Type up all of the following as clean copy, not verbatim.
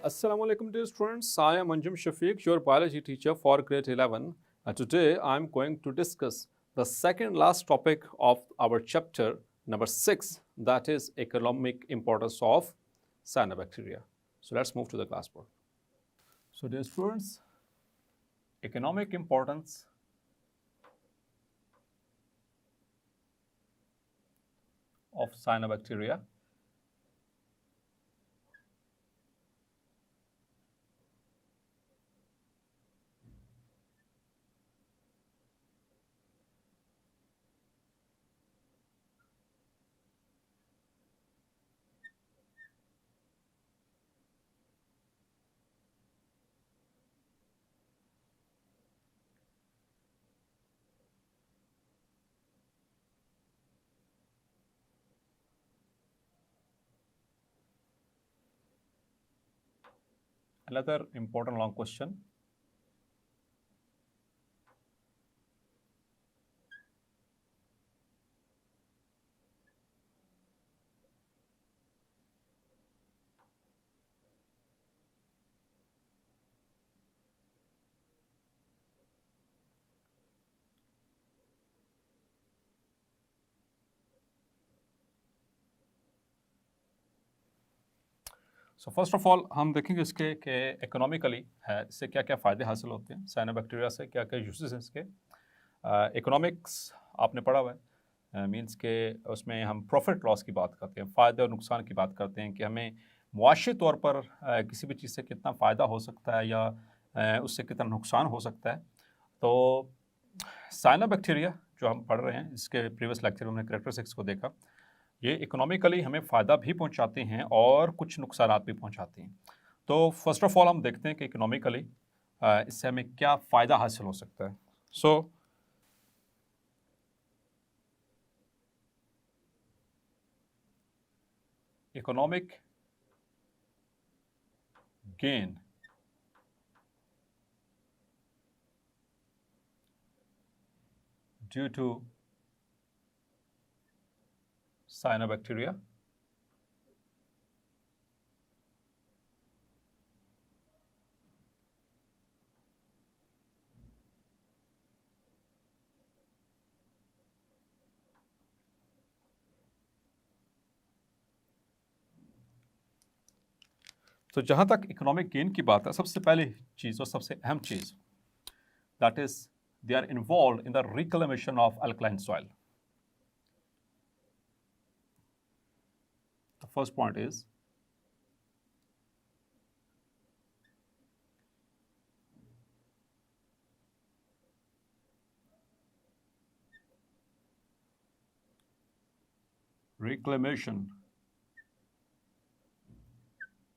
Assalamu alaikum dear students. I am Anjum Shafiq, your biology teacher for grade 11. And today I am going to discuss the second last topic of our chapter number 6, that is economic importance of cyanobacteria. So let's move to the class board. So dear students, economic importance of cyanobacteria. Another important long question. So first of all हम देखेंगे इसके कि economically है, इससे क्या क्या फ़ायदे हासिल होते हैं, साइनोबैक्टीरिया से क्या क्या यूजेस हैं इसके। इकोनॉमिक्स आपने पढ़ा हुआ है, मींस के उसमें हम प्रॉफिट लॉस की बात करते हैं, फ़ायदे और नुकसान की बात करते हैं कि हमें मुआशी तौर पर किसी भी चीज़ से कितना फ़ायदा हो सकता है या उससे कितना नुकसान हो सकता है। तो साइनोबैक्टीरिया जो हम पढ़ रहे हैं, इसके प्रीवियस लेक्चर में हमने कैरेक्टरिस्टिक्स को देखा, ये इकोनॉमिकली हमें फ़ायदा भी पहुंचाते हैं और कुछ नुकसानात भी पहुंचाते हैं। तो फर्स्ट ऑफ ऑल हम देखते हैं कि इकोनॉमिकली इससे हमें क्या फ़ायदा हासिल हो सकता है। So economic gain due to cyanobacteria तो जहां तक इकोनॉमिक गेन की बात है, सबसे पहली चीज़ और सबसे अहम चीज़, that is they are involved in the reclamation of alkaline soil. The first point is reclamation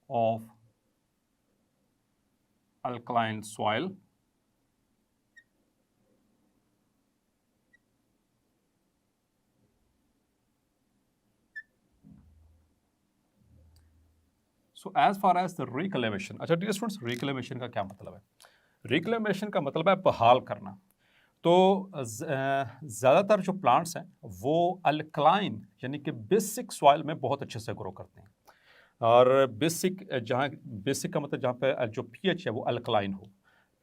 of alkaline soil so as far as the reclamation. अच्छा डियर स्टूडेंट्स, रिक्लेमेशन का क्या मतलब है? रिक्लेमेशन का मतलब है बहाल करना। तो ज़्यादातर जो प्लांट्स हैं वो अल्कलाइन यानी कि बेसिक सॉइल में बहुत अच्छे से ग्रो करते हैं। और बेसिक जहाँ बेसिक का मतलब जहाँ पे जो पीएच है वो अल्कलाइन हो।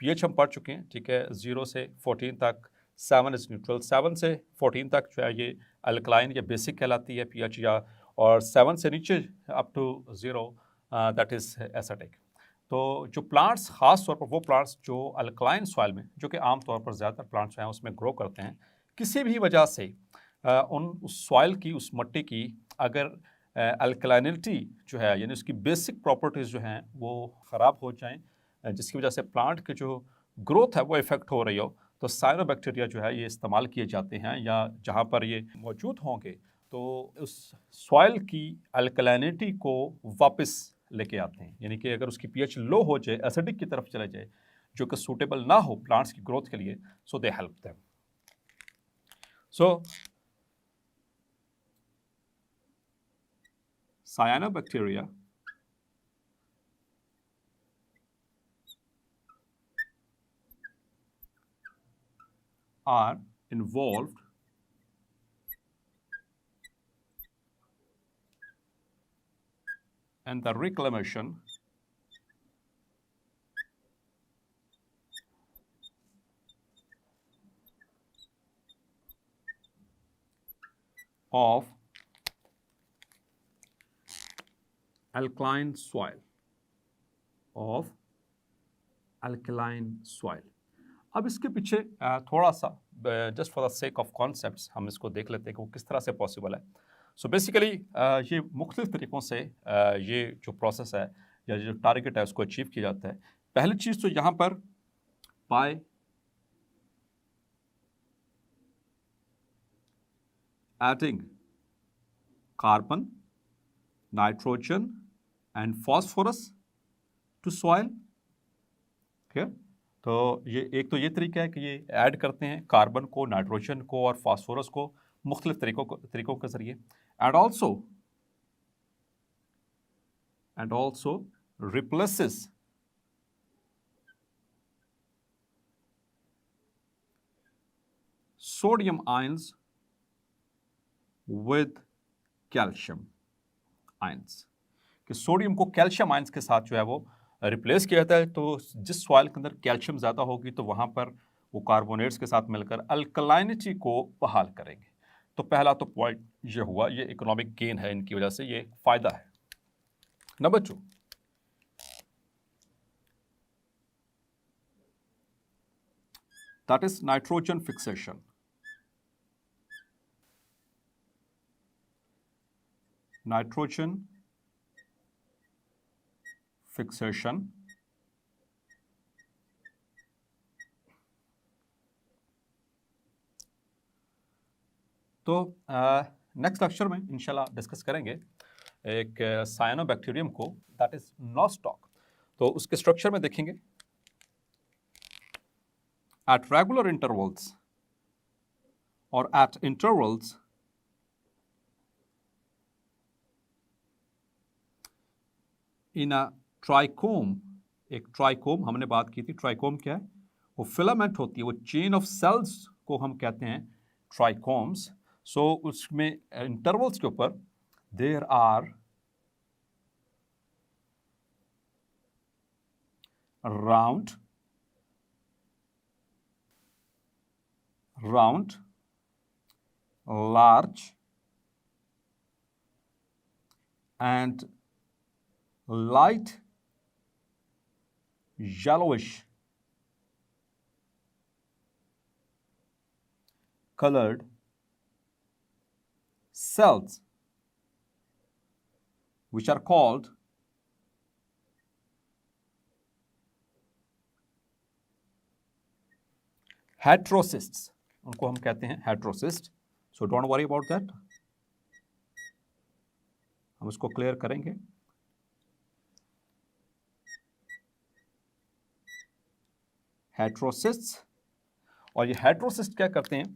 पीएच हम पढ़ चुके हैं, ठीक है, 0 से 14 तक 7 इज़ न्यूट्रल, 7 से 14 तक जो है ये अल्कलाइन या बेसिक कहलाती है पीएच, या और 7 से नीचे up to 0 that is acidic. तो जो प्लांट्स ख़ास तौर पर वो प्लांट्स जो अल्कलाइन सॉइल में, जो कि आमतौर पर ज़्यादातर प्लांट्स हैं उसमें ग्रो करते हैं, किसी भी वजह से उस सॉइल की, उस मिट्टी की अगर अल्कलाइनिटी जो है यानी उसकी बेसिक प्रॉपर्टीज़ जो हैं वो ख़राब हो जाएं, जिसकी वजह से प्लांट के जो ग्रोथ है वो इफ़ेक्ट हो रही हो, तो साइनोबैक्टीरिया जो है ये इस्तेमाल किए जाते हैं, या जहाँ पर ये मौजूद होंगे तो उस सॉइल की अल्कलाइनिटी को वापस लेके आते हैं। यानी कि अगर उसकी पीएच लो हो जाए, एसिडिक की तरफ चले जाए, जो कि सूटेबल ना हो प्लांट्स की ग्रोथ के लिए, सो दे हेल्प देम। सो cyanobacteria are involved in the reclamation of alkaline soil, of alkaline soil. अब इसके पीछे थोड़ा सा just for the sake of concepts हम इसको देख लेते हैं कि वो किस तरह से पॉसिबल है. सो बेसिकली ये मुख्तलिफ तरीक़ों से ये जो प्रोसेस है या जो टारगेट है उसको अचीव किया जाता है. पहली चीज़ तो यहाँ पर by adding carbon, nitrogen and phosphorus to soil. ठीक, तो ये एक तो ये तरीका है कि ये ऐड करते हैं कार्बन को, नाइट्रोजन को और फास्फोरस को मुख्तलिफ तरीकों के ज़रिए. And also replaces sodium ions with calcium ions, कि सोडियम को कैल्शियम आयंस के साथ जो है वो रिप्लेस किया जाता है. तो जिस सॉइल के अंदर कैल्शियम ज़्यादा होगी तो वहाँ पर वो कार्बोनेट्स के साथ मिलकर अल्कलाइनिटी को बहाल करेंगे. तो पहला तो पॉइंट ये हुआ, ये इकोनॉमिक गेन है, इनकी वजह से ये फ़ायदा है. Number 2, that is nitrogen fixation. Nitrogen fixation तो नेक्स्ट लेक्चर में इंशाल्लाह डिस्कस करेंगे एक साइनोबैक्टीरियम को, दैट इज नॉस्टॉक. तो उसके स्ट्रक्चर में देखेंगे एट रेगुलर इंटरवल्स और एट इंटरवल्स इन अ ट्राइकोम. एक ट्राइकोम हमने बात की थी. ट्राइकोम क्या है? वो फिलामेंट होती है, वो चेन ऑफ सेल्स को हम कहते हैं ट्राइकोम्स. सो उसमें इंटरवल्स के ऊपर there are round large and light yellowish colored cells which are called heterocysts. उनको हम कहते हैं heterocyst. So don't worry about that, हम इसको क्लियर करेंगे. हेट्रोसिस्ट्स, और ये हेट्रोसिस्ट क्या करते हैं?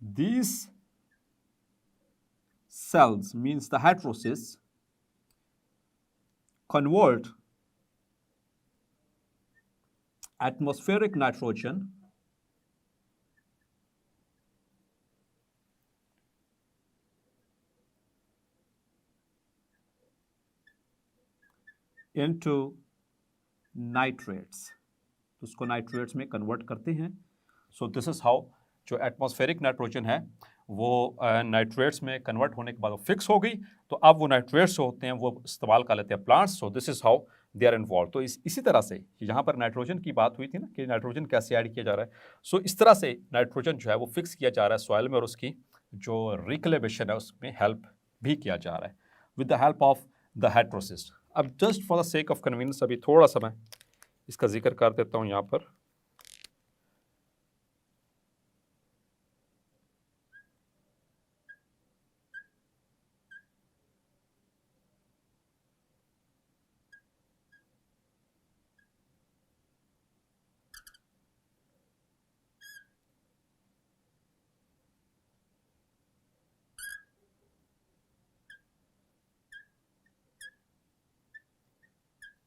These cells, means the heterocysts, convert atmospheric nitrogen into nitrates. तो उसको नाइट्रेट्स में कन्वर्ट करते हैं. सो दिस इज हाउ जो एटमॉस्फेरिक नाइट्रोजन है वो नाइट्रेट्स में कन्वर्ट होने के बाद वो फिक्स हो गई. तो अब वो नाइट्रेट्स होते हैं वो इस्तेमाल कर लेते हैं plants. So this is how they are involve. तो इसी तरह से यहाँ पर नाइट्रोजन की बात हुई थी ना कि नाइट्रोजन कैसे ऐड किया जा रहा है. सो इस तरह से नाइट्रोजन जो है वो फिक्स किया जा रहा है सॉइल में और उसकी जो रिक्लेमेशन है उसमें हेल्प भी किया जा रहा है with the help of the heterocyst. अब just for the sake of convenience अभी थोड़ा सा मैं इसका जिक्र कर देता हूँ यहाँ पर.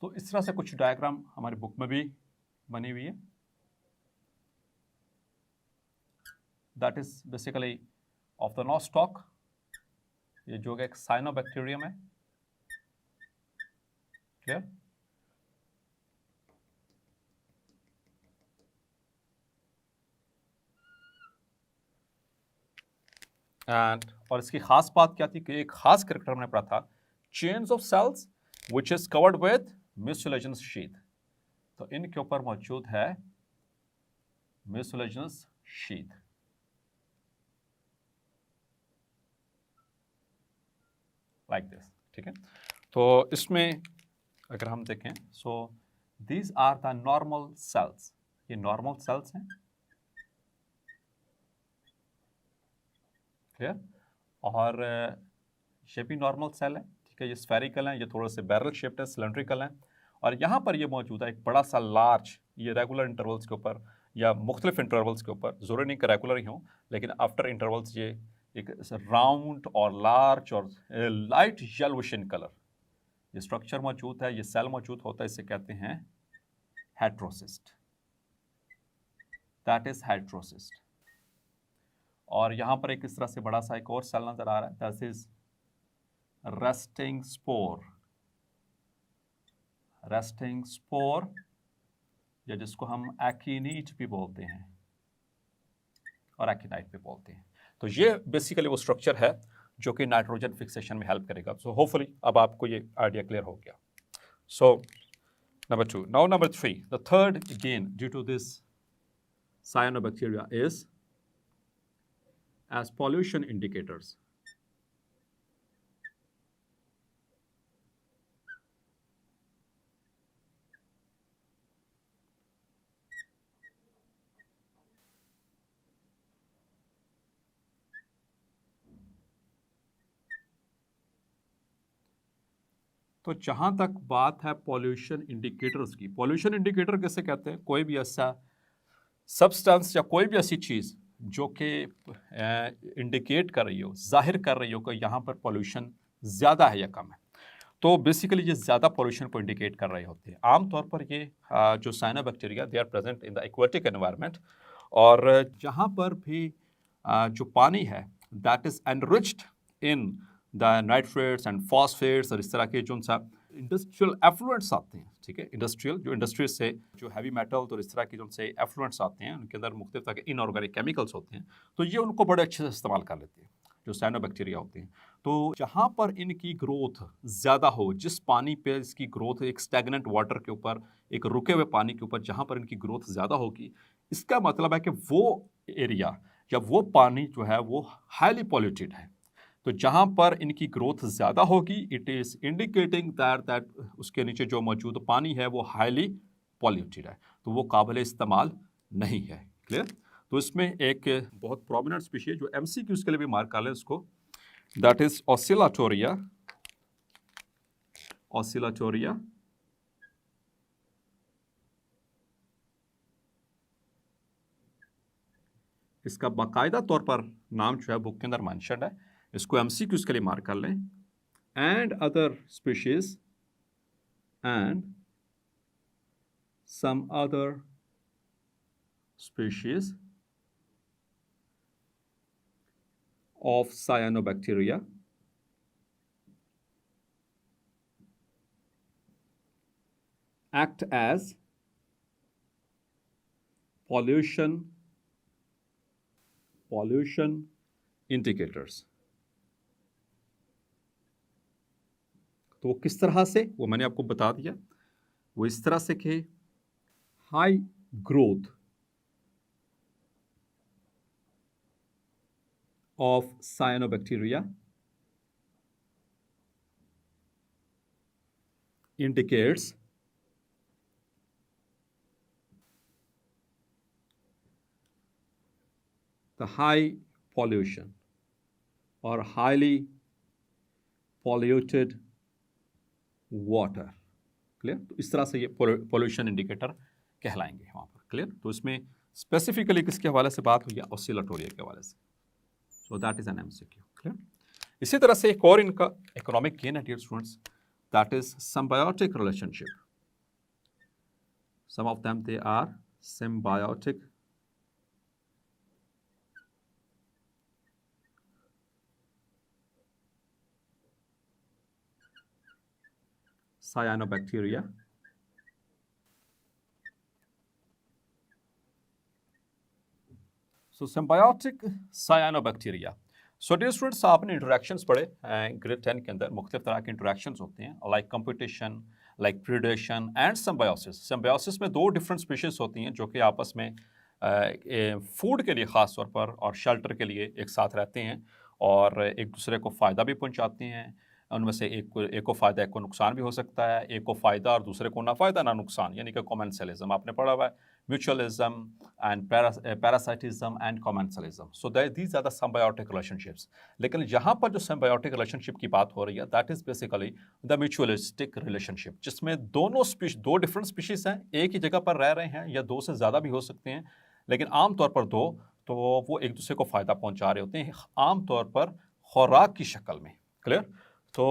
तो इस तरह से कुछ डायग्राम हमारी बुक में भी बनी हुई है. That is basically of the nostoc. ये जो एक साइनोबैक्टीरियम है. क्लियर? एंड और इसकी खास बात क्या थी कि एक खास करेक्टर हमने पढ़ा था, chains of cells which is covered with mucilaginous sheath. तो इनके ऊपर मौजूद है म्यूसिलेजिनस शीथ। लाइक दिस, ठीक है। तो इसमें अगर हम देखें, so these are the normal cells, ये नॉर्मल सेल्स हैं, क्लियर। और ये भी नॉर्मल सेल है, ठीक है। ये स्फेरिकल हैं, ये थोड़े से बैरल शेप्ड है, सिलेंड्रिकल हैं। और यहाँ पर ये मौजूद है एक बड़ा सा लार्ज, ये रेगुलर इंटरवल्स के ऊपर या मुख्तलिफ इंटरवल्स के ऊपर, ज़रूरी नहीं कि रेगुलर ही हों, लेकिन आफ्टर इंटरवल्स ये एक राउंड और लार्ज और लाइट येलोइश इन कलर ये स्ट्रक्चर मौजूद है, ये सेल मौजूद होता है, इसे कहते हैं हेट्रोसिस्ट, दैट इज हेट्रोसिस्ट। और यहां पर एक इस तरह से बड़ा सा एक और सेल नजर आ रहा है, that is resting spore, resting spore, या जिसको हम एक्टिनाइड भी बोलते हैं और एक्टिनाइड भी बोलते हैं। तो ये बेसिकली वो स्ट्रक्चर है जो कि नाइट्रोजन फिक्सेशन में हेल्प करेगा। सो होपफुली अब आपको ये आइडिया क्लियर हो गया। सो number 2. Now number 3. The third gain due to this cyanobacteria is as pollution indicators. तो जहां तक बात है पॉल्यूशन इंडिकेटर्स की, पॉल्यूशन इंडिकेटर कैसे कहते हैं? कोई भी ऐसा सब्सटेंस या कोई भी ऐसी चीज़ जो कि इंडिकेट कर रही हो, जाहिर कर रही हो कि यहाँ पर पॉल्यूशन ज़्यादा है या कम है। तो बेसिकली ये ज़्यादा पॉल्यूशन को इंडिकेट कर रहे होते हैं। आमतौर पर ये जो cyanobacteria they are present in the aquatic environment, और जहाँ पर भी जो पानी है that is enriched in the nitrates and phosphates और इस तरह के जो सा इंडस्ट्रियल एफ्लुएंट्स आते हैं, ठीक है, इंडस्ट्रियल जो इंडस्ट्री से जो हैवी मेटल्स और इस तरह के जो से एफ्लुएंट्स आते हैं, उनके अंदर मुख्तलिफ तरह के इनऑर्गेनिक केमिकल्स होते हैं, तो ये उनको बड़े अच्छे से इस्तेमाल कर लेते हैं जो साइनोबैक्टीरिया होते हैं। तो जहाँ पर इनकी ग्रोथ ज़्यादा हो, जिस पानी पे इसकी ग्रोथ एक स्टैग्नेंट वाटर के ऊपर, एक रुके हुए पानी के ऊपर जहाँ पर इनकी ग्रोथ ज़्यादा होगी, इसका मतलब है कि वो एरिया या वो पानी जो है वो हाईली पॉल्यूटेड है। तो जहाँ पर इनकी ग्रोथ ज़्यादा होगी, इट इज़ इंडिकेटिंग दैट उसके नीचे जो मौजूद पानी है वो हाईली पॉल्यूटेड है, तो वो काबिल इस्तेमाल नहीं है। क्लियर? तो इसमें एक बहुत प्रोमिनेंट स्पीशीज जो MCQs के लिए भी मार्क कर लें इसको, दैट इज ऑसिलाटोरिया, ऑसिलाटोरिया। इसका बाकायदा तौर पर नाम जो है बुक के अंदर मेंशन्ड है, इसको MCQs के लिए मार्क कर लें। And other species and some other species of cyanobacteria act as pollution indicators। तो वो किस तरह से, वो मैंने आपको बता दिया। वो इस तरह से कि high growth of cyanobacteria indicates the high pollution or highly polluted water। Clear? तो इस तरह से ये पोल्यूशन इंडिकेटर कहलाएंगे वहाँ पर। क्लियर? तो इसमें स्पेसिफिकली किसके हवाले से बात हुई है? ऑसिलाटोरिया के हवाले से। So that is an MCQ। Clear? इसी तरह से एक और इनका इकोनॉमिक गेन है dear students, that is symbiotic relationship। some of them they are symbiotic cyanobacteria so symbiotic cyanobacteria so dear students, आपने इंटरेक्शंस पढ़े ग्रेड 10 के अंदर। मुख्तलिफ तरह के इंटरेक्शंस होते हैं, like competition, like predation and symbiosis. Symbiosis में दो डिफरेंट स्पीशीज होती हैं जो कि आपस में फूड के लिए ख़ास तौर पर और शेल्टर के लिए एक साथ रहते हैं और एक दूसरे को फ़ायदा भी पहुंचाते हैं। उनमें से एक को फ़ायदा, एक को नुकसान भी हो सकता है। एक को फ़ायदा और दूसरे को ना फ़ायदा ना नुकसान, यानी कि कॉमेंसलिज्म आपने पढ़ा हुआ है, mutualism and parasitism and commensalism. So these are the symbiotic relationships. लेकिन यहाँ पर जो सिम्बायोटिक रिलेशनशिप की बात हो रही है, that is basically the mutualistic relationship, जिसमें दो डिफरेंट स्पीशीज़ हैं, एक ही जगह पर रह रहे हैं या दो से ज़्यादा भी हो सकते हैं, लेकिन आमतौर पर दो, तो वो एक दूसरे को फ़ायदा पहुंचा रहे होते हैं, आमतौर पर खुराक की शक्ल में। क्लियर? तो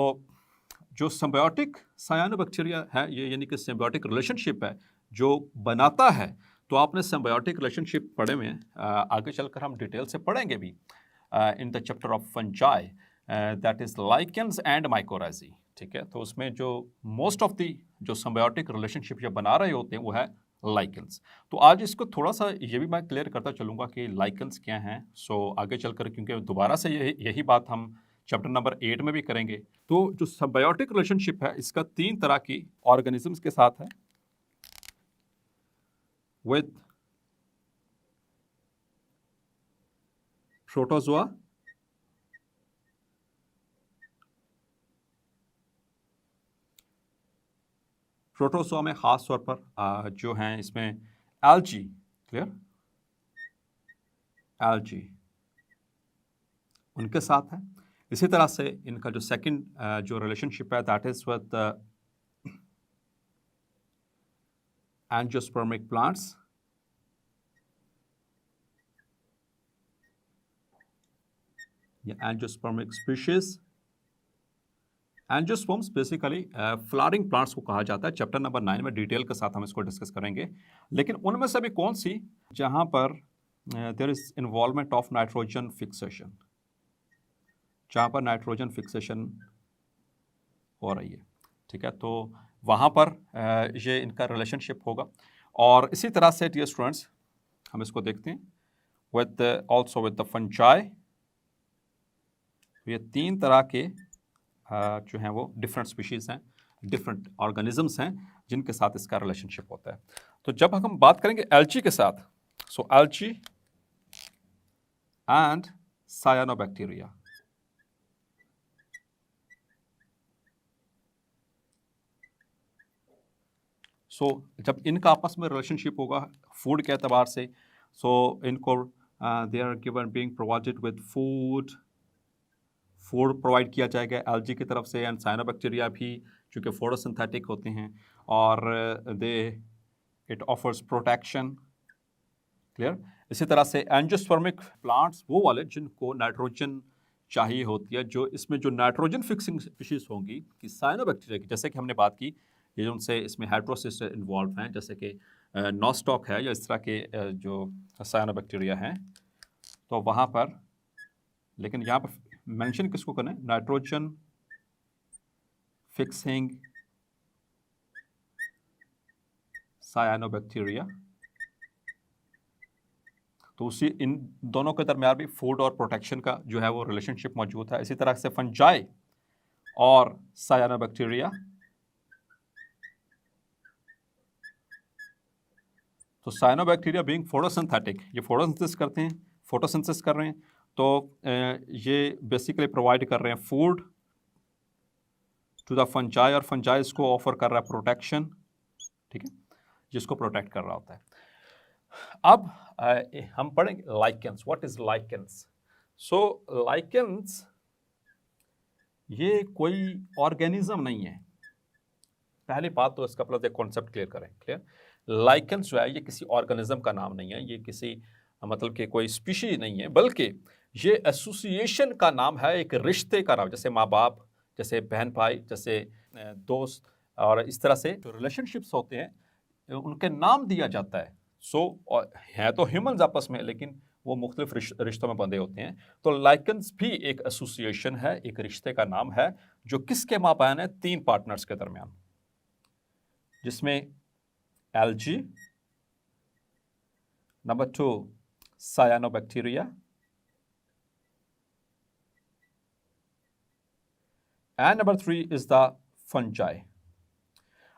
जो सिम्बायोटिक सायानोबैक्टीरिया है, ये यानी कि सिम्बायोटिक रिलेशनशिप है जो बनाता है, तो आपने सिम्बायोटिक रिलेशनशिप पढ़े में आगे चलकर हम डिटेल से पढ़ेंगे भी in the chapter of fungi, that is lichens and mycorrhizae. ठीक है, तो उसमें जो मोस्ट ऑफ दी जो सिम्बायोटिक रिलेशनशिप जो बना रहे होते हैं वो है लाइकेंस। तो आज इसको थोड़ा सा ये भी मैं क्लियर करता चलूँगा कि लाइकेंस क्या हैं। सो आगे चलकर, क्योंकि दोबारा से यही बात हम चैप्टर नंबर 8 में भी करेंगे। तो जो सिम्बायोटिक रिलेशनशिप है, इसका 3 तरह की ऑर्गेनिजम्स के साथ है, विद प्रोटोजोआ, प्रोटोजोआ में खास तौर पर जो हैं इसमें एल्गी, क्लियर, एल्गी उनके साथ है। इसी तरह से इनका जो सेकंड जो रिलेशनशिप है, that is with angiospermic plants, या angiospermic species. Angiosperms basically flowering plants को कहा जाता है। चैप्टर नंबर 9 में डिटेल के साथ हम इसको डिस्कस करेंगे। लेकिन उनमें से भी कौन सी जहां पर there is involvement of nitrogen fixation, जहां पर नाइट्रोजन फिक्सेशन हो रही है। ठीक है, तो वहाँ पर ये इनका रिलेशनशिप होगा। और इसी तरह से डियर स्टूडेंट्स, हम इसको देखते हैं with also with the fungi. ये 3 तरह के जो हैं वो डिफरेंट स्पीशीज़ हैं, डिफरेंट ऑर्गेनिजम्स हैं जिनके साथ इसका रिलेशनशिप होता है। तो जब हम बात करेंगे एल्गी के साथ, सो एल्गी एंड सायानोबैक्टीरिया। सो जब इनका आपस में रिलेशनशिप होगा फूड के एतबार से, सो इनको they are given being provided with food provide किया जाएगा एल्गी की तरफ से, एंड साइनोबैक्टीरिया भी चूँकि फोटोसिंथेटिक होते हैं और दे इट ऑफर्स प्रोटेक्शन। क्लियर? इसी तरह से एंजियोस्पर्मिक प्लांट्स वो वाले जिनको नाइट्रोजन चाहिए होती है, जो इसमें जो नाइट्रोजन फिक्सिंग स्पीशीज होंगी कि साइनोबैक्टीरिया की, जैसे कि हमने बात की, ये जो उनसे इसमें हेटेरोसिस इन्वॉल्व हैं, जैसे कि नॉस्टॉक है या इस तरह के जो साइनोबैक्टीरिया हैं, तो वहाँ पर, लेकिन यहाँ पर मेंशन किसको करना है, नाइट्रोजन फिक्सिंग साइनोबैक्टीरिया। तो उसी इन दोनों के दरमियान भी फूड और प्रोटेक्शन का जो है वो रिलेशनशिप मौजूद है। इसी तरह से फंजाई और साइनोबैक्टीरिया, तो साइनोबैक्टीरिया बीइंग फोटोसिंथेटिक, ये फोटोसिंथेसिस करते हैं, फोटोसिंथेसिस कर रहे हैं, तो ये बेसिकली प्रोवाइड कर रहे हैं फूड टू द फंजाई, और फंजाई इसको ऑफर कर रहा है प्रोटेक्शन। ठीक है, जिसको प्रोटेक्ट कर रहा होता है। अब हम पढ़ेंगे lichens. What is lichens? So lichens ये कोई ऑर्गेनिज्म नहीं है। पहली बात तो इसका मतलब कॉन्सेप्ट क्लियर करें। क्लियर? लाइकेंस जो है ये किसी ऑर्गेनिज्म का नाम नहीं है, ये किसी मतलब कि कोई स्पीशीज नहीं है, बल्कि ये एसोसिएशन का नाम है, एक रिश्ते का नाम, जैसे माँ बाप, जैसे बहन भाई, जैसे दोस्त, और इस तरह से जो रिलेशनशिप्स होते हैं उनके नाम दिया जाता है। सो है तो ह्यूमंस आपस में, लेकिन वो मुख्तलिफ रिश्तों में बंधे होते हैं। तो लाइकेंस भी एक एसोसिएशन है, एक रिश्ते का नाम है, जो किसके माबैन है, 3 पार्टनर्स के दरमियान, जिसमें algae, number 2 cyanobacteria, and number 3 is the fungi.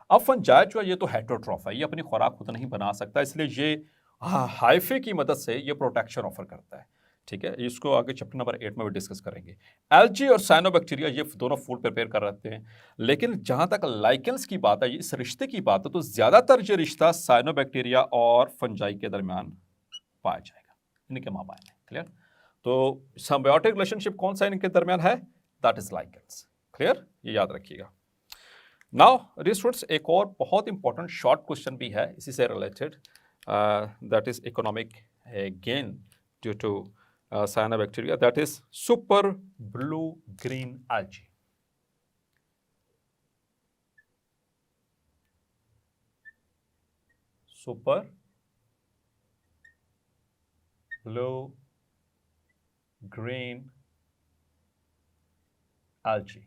अब फंजाई जो है ये तो हेटेरोट्रॉफ है, ये अपनी खुराक खुद नहीं बना सकता, इसलिए ये हाइफे की मदद से ये प्रोटेक्शन ऑफर करता है। ठीक है, इसको आगे चैप्टर नंबर 8 में भी डिस्कस करेंगे। एल्गी और साइनोबैक्टीरिया ये दोनों फूड प्रिपेयर कर रहते हैं, लेकिन जहां तक लाइकेंस की बात है, इस रिश्ते की बात है, तो ज्यादातर ये रिश्ता साइनोबैक्टीरिया और फंजाई के दरमियान पाया जाएगा, इनके माबाइन में। क्लियर? तो सिम्बायोटिक रिलेशनशिप कौन सा इनके दरमियान है? That is lichens. क्लियर? ये याद रखिएगा। नाउ स्टूडेंट्स, एक और बहुत इंपॉर्टेंट शॉर्ट क्वेश्चन भी है इसी से related, that is economic gain due to cyanobacteria, that is super blue green algae. Super blue green algae.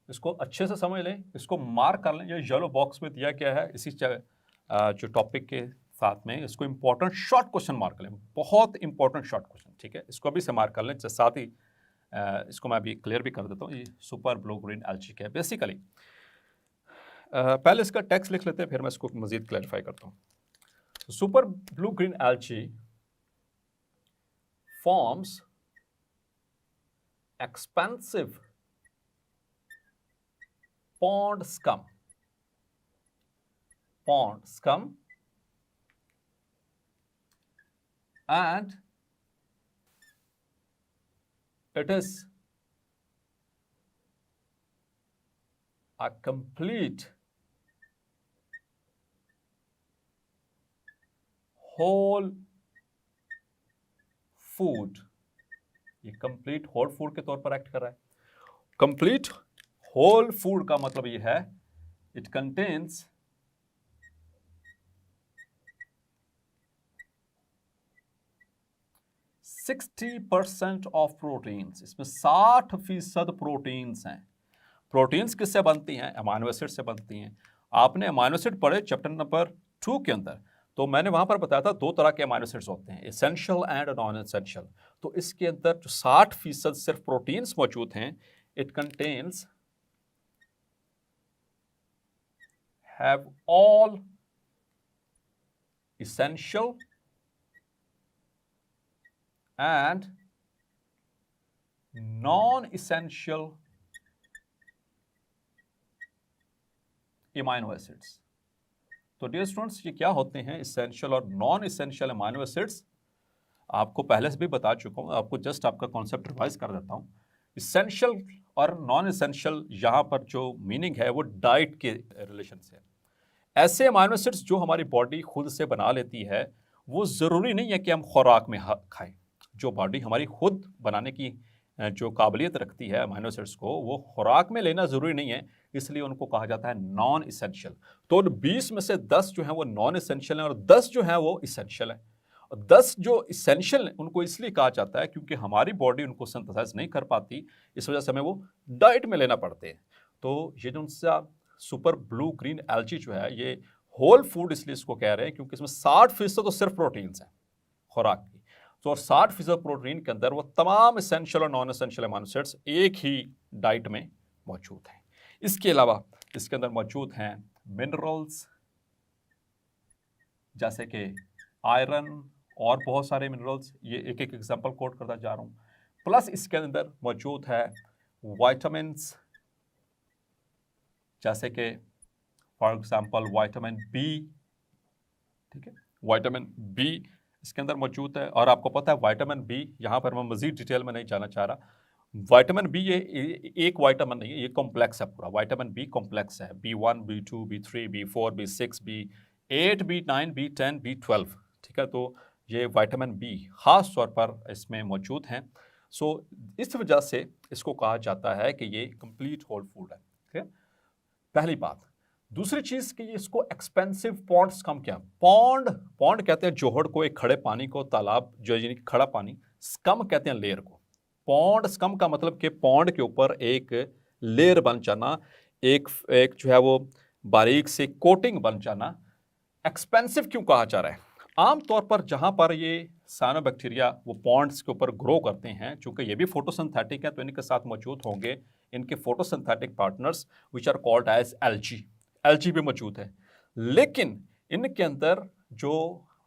इसको अच्छे से समझ लें, इसको मार्क कर लें, ये येलो बॉक्स में दिया क्या है इसी जो टॉपिक के साथ में, इसको इंपॉर्टेंट शॉर्ट क्वेश्चन मार्क कर लें, बहुत इंपॉर्टेंट शॉर्ट क्वेश्चन। ठीक है, इसको अभी से मार्क कर लें, साथ ही इसको मैं अभी क्लियर भी कर देता हूँ। ये सुपर ब्लू ग्रीन एल्गी क्या है बेसिकली। पहले इसका टेक्स्ट लिख लेते हैं, फिर मैं इसको मजीद क्लैरिफाई करता हूँ। Super blue green algae forms expensive pond scum and it is a complete whole food। ये कंप्लीट होल फूड के तौर पर एक्ट कर रहा है। कंप्लीट होल फूड का मतलब ये है इट कंटेन्स 60% ऑफ प्रोटीन्स, इसमें 60% प्रोटीन्स हैं। प्रोटीन्स किससे बनती हैं? अमाइनो एसिड से बनती हैं। आपने अमाइनो एसिड पढ़े चैप्टर नंबर 2 के अंदर, तो मैंने वहां पर बताया था 2 तरह के अमाइनो एसिड्स होते हैं, एसेंशियल एंड नॉन एसेंशियल। तो इसके अंदर जो 60% सिर्फ प्रोटीन्स मौजूद हैं, it contains have all essential and non-essential amino acids। तो डियर स्टूडेंट्स, ये क्या होते हैं इसेंशियल और नॉन इसेंशियल अमाइनो एसिड्स? आपको पहले से भी बता चुका हूं, आपको जस्ट आपका कॉन्सेप्ट रिवाइज कर देता हूं। इसेंशियल और नॉन इसेंशियल यहाँ पर जो मीनिंग है वो डाइट के रिलेशन से है। ऐसे अमाइनो एसिड्स जो हमारी बॉडी खुद से बना लेती है, वो ज़रूरी नहीं है कि हम खुराक में खाएं। जो बॉडी हमारी खुद बनाने की जो काबिलियत रखती है अमाइनो एसिड्स को, वो खुराक में लेना ज़रूरी नहीं है, इसलिए उनको कहा जाता है नॉन इसेंशियल। तो 20 में से 10 जो है वो नॉन इसेंशियल हैं और 10 जो है वो इसेंशियल है। और 10 जो इसेंशियल हैं उनको इसलिए कहा जाता है क्योंकि हमारी बॉडी उनको सिंथेसाइज नहीं कर पाती, इस वजह से हमें वो डाइट में लेना पड़ते हैं। तो ये जो उनसे सुपर ब्लू ग्रीन एल्गी जो है, ये होल फूड इसलिए इसको कह रहे हैं क्योंकि इसमें 60% तो सिर्फ प्रोटीन्स हैं खुराक की। तो 60% प्रोटीन के अंदर वो तमाम एसेंशियल और नॉन एसेंशियल अमाइनो एसिड्स एक ही डाइट में मौजूद हैं। इसके अलावा इसके अंदर मौजूद हैं मिनरल्स जैसे कि आयरन और बहुत सारे मिनरल्स, ये एक एक एग्जांपल कोट करता जा रहा हूँ। प्लस इसके अंदर मौजूद है विटामिन्स जैसे कि फॉर एग्जांपल विटामिन बी। ठीक है, विटामिन बी इसके अंदर मौजूद है। और आपको पता है विटामिन बी, यहाँ पर मैं मजीद डिटेल में नहीं जाना चाह रहा, विटामिन बी ये एक विटामिन नहीं है, ये कॉम्प्लेक्स है पूरा। विटामिन बी कॉम्प्लेक्स है, B1 B2 B3 B4 B6 B8 B9 B10 B12। ठीक है, तो ये विटामिन बी खास तौर पर इसमें मौजूद हैं। सो इस वजह से इसको कहा जाता है कि ये कंप्लीट होल फूड है। ठीक है, पहली बात। दूसरी चीज कि इसको एक्सपेंसिव पॉन्ड स्कम क्या? पॉन्ड कहते हैं जोहड़ को, एक खड़े पानी को, तालाब जो यानी खड़ा पानी। स्कम कहते हैं लेयर को। पॉन्ड स्कम का मतलब कि पॉन्ड के ऊपर एक लेयर बन जाना, एक जो है वो बारीक से कोटिंग बन जाना। एक्सपेंसिव क्यों कहा जा रहा है? आमतौर पर जहां पर ये साइनोबैक्टीरिया वो पॉन्ड्स के ऊपर ग्रो करते हैं, चूंकि ये भी फोटोसिंथेटिक है तो इनके साथ मौजूद होंगे इनके photosynthetic partners which are called as algae. Algae भी मौजूद है, लेकिन इनके अंदर जो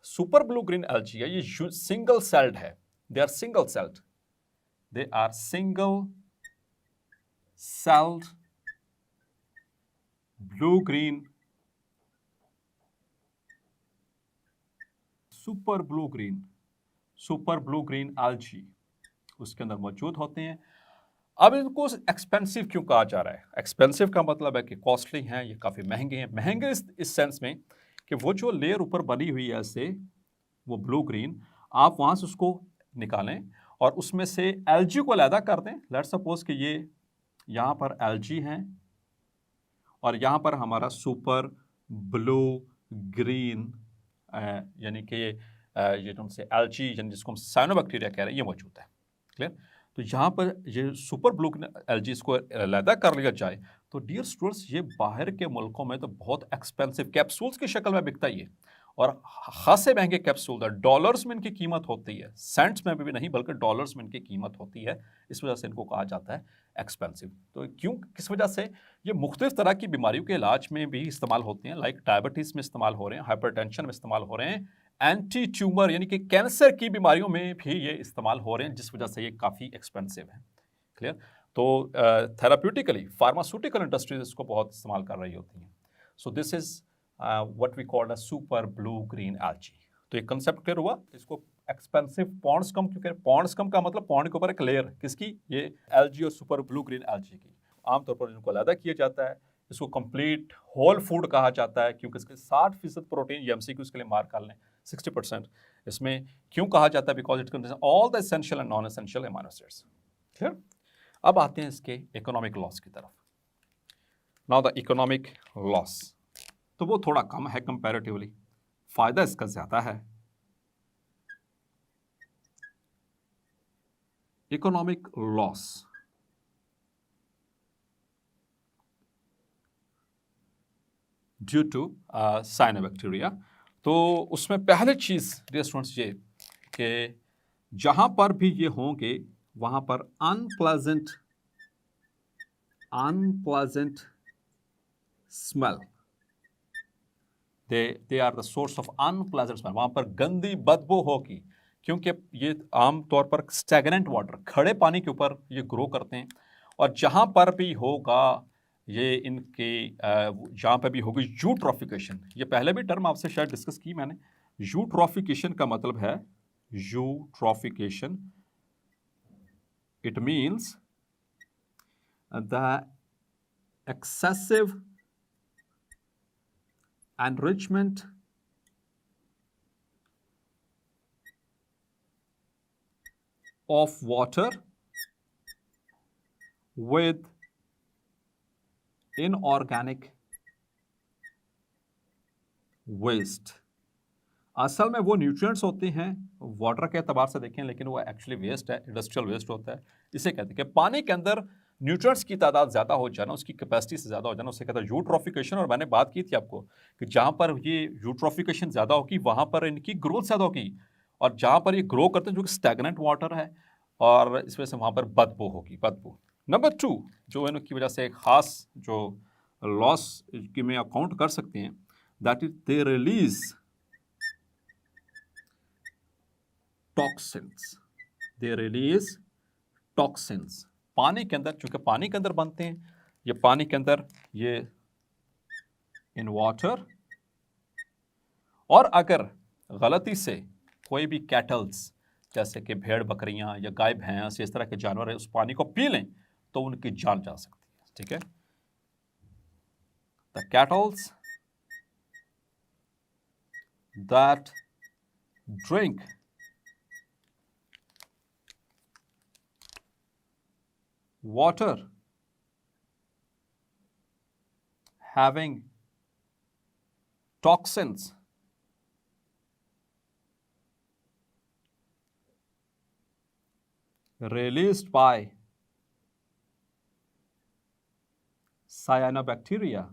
सुपर ब्लू ग्रीन एल्जी है ये सिंगल सेल्ड है। They are single celled, they are single celled blue green super blue green algae उसके अंदर मौजूद होते हैं। अब इनको एक्सपेंसिव क्यों कहा जा रहा है? एक्सपेंसिव का मतलब है कि कॉस्टली हैं, ये काफ़ी महंगे हैं। महंगे इस सेंस में कि वो जो लेयर ऊपर बनी हुई है ऐसे वो ब्लू ग्रीन, आप वहाँ से उसको निकालें और उसमें से एल्जी को अलहदा कर दें। लेट्स सपोज कि ये यहाँ पर एल्जी हैं और यहाँ पर हमारा सुपर ब्लू ग्रीन यानी कि ये तुमसे एल्जी यानी जिसको हम साइनोबैक्टीरिया कह रहे हैं ये मौजूद है। क्लियर? तो यहाँ पर ये सुपर ब्लू एल्जी को अलहदा कर लिया जाए तो डियर स्टूडेंट्स ये बाहर के मुल्कों में तो बहुत एक्सपेंसिव कैप्सूल्स की शक्ल में बिकता ही है और खासे महंगे कैप्सूल है। डॉलर्स में इनकी कीमत होती है, सेंट्स में भी नहीं बल्कि डॉलर्स में इनकी कीमत होती है। इस वजह से इनको कहा जाता है एक्सपेंसिव। तो क्यों, किस वजह से? ये मुख्तलिफ तरह की बीमारियों के इलाज में भी इस्तेमाल होते हैं, लाइक डायबिटीज़ में इस्तेमाल हो रहे हैं, हाइपरटेंशन में इस्तेमाल हो रहे हैं, एंटी ट्यूमर यानी कि कैंसर की बीमारियों में भी ये इस्तेमाल हो रहे हैं, जिस वजह से ये काफ़ी एक्सपेंसिव है। क्लियर? तो थेराप्यूटिकली फार्मास्यूटिकल इंडस्ट्रीज इसको बहुत इस्तेमाल कर रही होती हैं। So this is what we called a super blue green algae. तो ये कंसेप्ट क्लियर हुआ? इसको एक्सपेंसिव पॉन्ड्स कम क्यों कह रहे हैं? पॉन्ड्स कम का मतलब पॉन्ड के ऊपर एक लेयर किसकी? ये एल्जी और सुपर ब्लू ग्रीन एल्जी की। आमतौर पर इनको अलग किया जाता है। इसको कंप्लीट होल फूड कहा जाता है क्योंकि इसके 60% प्रोटीन, ये एमसीक्यू इसके लिए मार्क कर लें 60%। इसमें क्यों कहा जाता है? Because it contains all the essential and non essential amino acids. Clear? अब आते हैं इसके इकोनॉमिक लॉस की तरफ। नाउ द इकोनॉमिक लॉस तो वो थोड़ा कम है कंपैरेटिवली, फायदा इसका ज्यादा है। Economic loss due to cyanobacteria. तो उसमें पहली चीज डियर स्टूडेंट्स ये कि जहां पर भी ये होंगे वहां पर unpleasant smell, they are the source of unpleasant smell. वहां पर गंदी बदबू होगी क्योंकि ये आमतौर पर स्टैग्नेंट वाटर, खड़े पानी के ऊपर ये ग्रो करते हैं। और जहां पर भी होगा ये इनके जहां पर भी होगी यूट्रॉफिकेशन, ये पहले भी टर्म आपसे शायद डिस्कस की मैंने। यूट्रॉफिकेशन का मतलब है, eutrophication it means the excessive enrichment of water with inorganic waste। असल में वो न्यूट्रिएंट्स होते हैं वाटर के एतबार से देखें, लेकिन वो एक्चुअली वेस्ट है, इंडस्ट्रियल वेस्ट होता है। इसे कहते हैं कि पानी के अंदर न्यूट्रिएंट्स की तादाद ज़्यादा हो जाना, उसकी कैपेसिटी से ज़्यादा हो जाना, उसे कहता है यूट्रॉफिकेशन। और मैंने बात की थी आपको कि जहाँ पर ये यूट्रॉफिकेशन ज़्यादा होगी वहाँ पर इनकी ग्रोथ ज़्यादा होगी, और जहाँ पर ये ग्रो करते हैं जो कि स्टैग्नेंट वाटर है, और इस वजह से वहाँ पर बदबू होगी, बदबू। नंबर 2 जो इनकी वजह से एक ख़ास जो लॉस की में अकाउंट कर सकते हैं, that is they release toxins. They release toxins पानी के अंदर, चूंकि पानी के अंदर बनते हैं, ये पानी के अंदर ये इन वाटर। और अगर गलती से कोई भी कैटल्स जैसे कि भेड़ बकरियां या गाय भैंस इस तरह के जानवर है उस पानी को पी लें तो उनकी जान जा सकती है। ठीक है? The kettles that drink water having toxins released by cyanobacteria,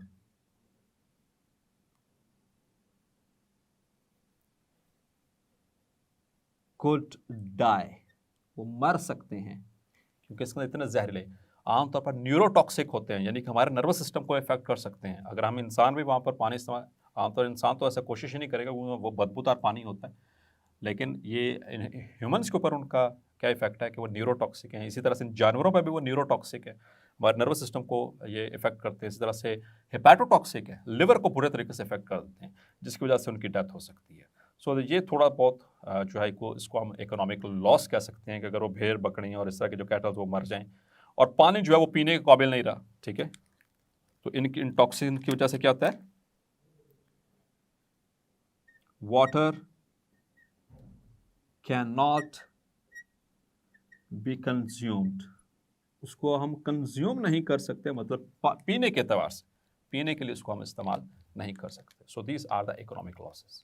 could die, वो मर सकते हैं क्योंकि इसके अंदर इतने जहरीले आमतौर पर न्यूरोटॉक्सिक होते हैं, यानी कि हमारे नर्वस सिस्टम को इफेक्ट कर सकते हैं। अगर हम इंसान भी वहाँ पर पानी इस्तेमाल, आमतौर इंसान तो ऐसा कोशिश ही नहीं करेगा, वो बदबूदार पानी होता है, लेकिन ये ह्यूमंस के ऊपर उनका क्या इफेक्ट है कि वो न्यूरोटॉक्सिक हैं। इसी तरह से जानवरों पर भी वो न्यूरोटॉक्सिक है, हमारे नर्वस सिस्टम को ये इफेक्ट करते हैं। इसी तरह से हेपेटोटॉक्सिक है, लिवर को बुरे तरीके से इफेक्ट कर देते हैं, जिसकी वजह से उनकी डेथ हो सकती है। सो ये थोड़ा बहुत जो है इसको हम इकोनॉमिक लॉस कह सकते हैं कि अगर वो भेड़ बकरी और इस तरह के जो कैटल्स वो मर जाएं और पानी जो है वो पीने के काबिल नहीं रहा, ठीक है, तो इन टॉक्सिन की वजह से क्या होता है, water can not be consumed, उसको हम कंज्यूम नहीं कर सकते, मतलब पीने के एतबार से, पीने के लिए उसको हम इस्तेमाल नहीं कर सकते। So these are the economic losses.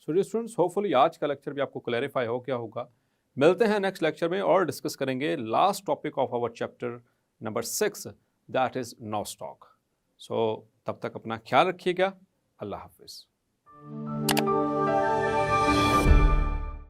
So dear students, hopefully आज का लेक्चर भी आपको क्लैरिफाई हो गया होगा। मिलते हैं नेक्स्ट लेक्चर में और डिस्कस करेंगे last topic of our chapter number 6, that is nostoc. सो तब तक अपना ख्याल रखिएगा। अल्लाह हाफिज़।